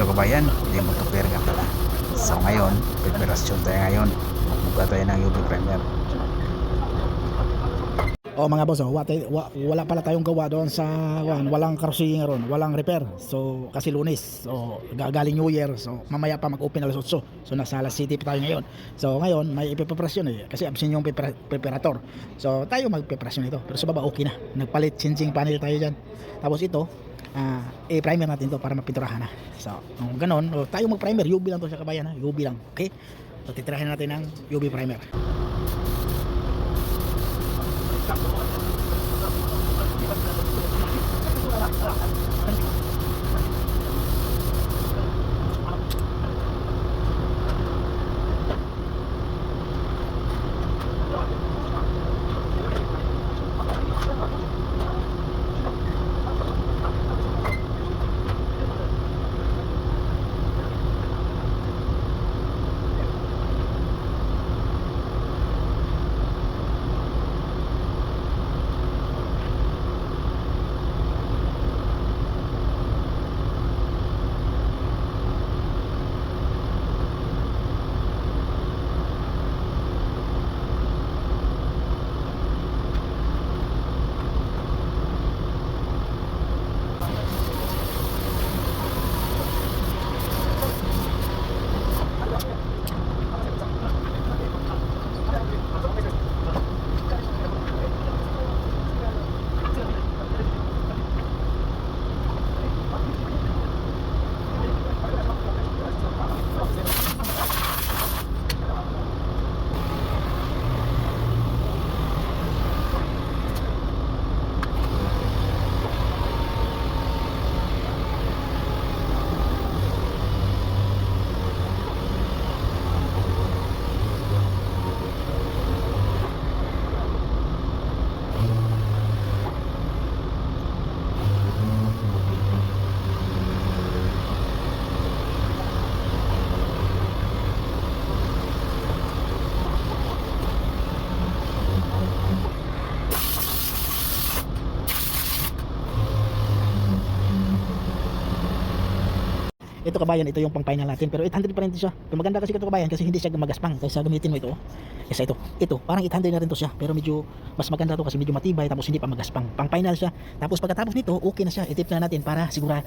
Hello kabayan, Lemon Tupper nga pala. So ngayon, preparasyon tayo ngayon. Magbuga tayo ng UV primer. Mga boss, wala pala tayong gawa doon sa walang karusing ron, walang repair. So kasi Lunes, so gagaling New Year, so mamaya pa mag-open alas 8. So nasa alas City pa tayo ngayon. So ngayon may ipipreparasyon kasi absent yung preparator. So tayo magpreparasyon ito. Pero sa baba okay na. Nagpalit changing panel tayo diyan. Tapos ito, i-primer natin to para mapinturahan na. So kung ganon, tayo mag-primer, UV lang to sa kabayan ha, UV lang. Okay? So titirahin natin ng UV primer. Ito kabayan, ito yung pang final natin, pero 800 pa rin ito siya. Pero maganda kasi ito kabayan kasi hindi siya magaspang. Kaysa gamitin mo ito, kasi ito parang 800 na rin to siya, pero medyo mas maganda to kasi medyo matibay, tapos hindi pa magaspang. Pang final siya. Tapos pagkatapos nito, okay na siya. Itip na natin para sigura.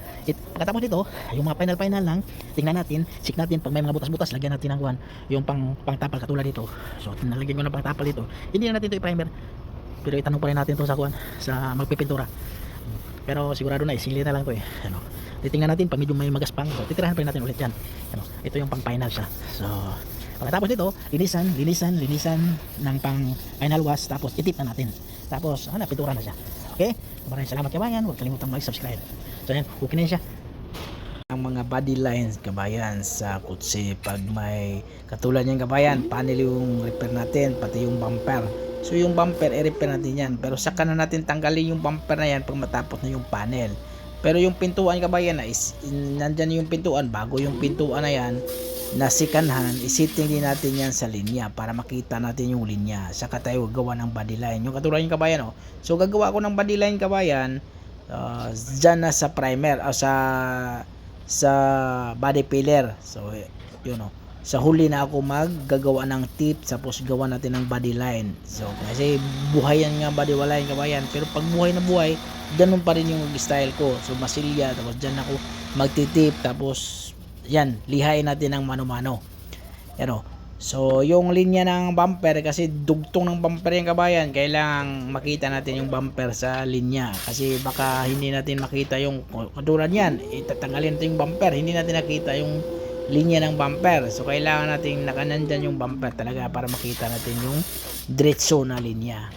Pagkatapos nito, yung mga final lang, tingnan natin, check natin pag may mga butas-butas, lagyan natin ng yung pangtapal katulad dito. So nalagyan ko ng pangtapal dito. Hindi na natin ito i-primer. Pero itanong pa rin natin to sa magpipintura. Pero sigurado na isili na lang to titingnan natin pag medyo may magaspang, so titirahan pa rin natin ulit yan. Ito yung pang final siya. So pagkatapos nito, linisan ng pang final wash, tapos itip na natin, tapos pintura na siya. Okay, maraming salamat kabayan, huwag kalimutang mag-subscribe. So yan, okay na siya. Ang mga body lines kabayan sa kutsi, pag may katulad yan kabayan, panel yung repair natin, pati yung bumper. So yung bumper, i-repair natin yan, pero saka na natin tanggalin yung bumper na yan pag matapos na yung panel. Pero yung pintuan kabayan na nandyan yung pintuan, bago yung pintuan na yan nasikanhan, isiting din natin yan sa linya para makita natin yung linya. Saka tayo gagawa ng body line. Yung katulad yung kabayan So gagawa ko ng body line kabayan dyan na sa primer o sa body filler. So yun sa huli na ako maggagawa ng tip, tapos gawa natin ng body line. So kasi buhay yan nga body line kabayan, pero pag buhay na buhay, ganun pa rin yung style ko. So masilya, tapos dyan ako magtitip, tapos yan, lihain natin ng mano-mano. So yung linya ng bumper, kasi dugtong ng bumper yung kabayan, kailangan makita natin yung bumper sa linya, kasi baka hindi natin makita yung katulad yan, itatanggalin natin yung bumper, hindi natin nakita yung linya ng bumper. So kailangan natin nakanandyan yung bumper talaga para makita natin yung diretso na linya.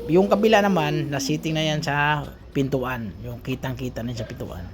Yung kabila naman, nasiting na yan sa pintuan, yung kitang kita na sa pintuan.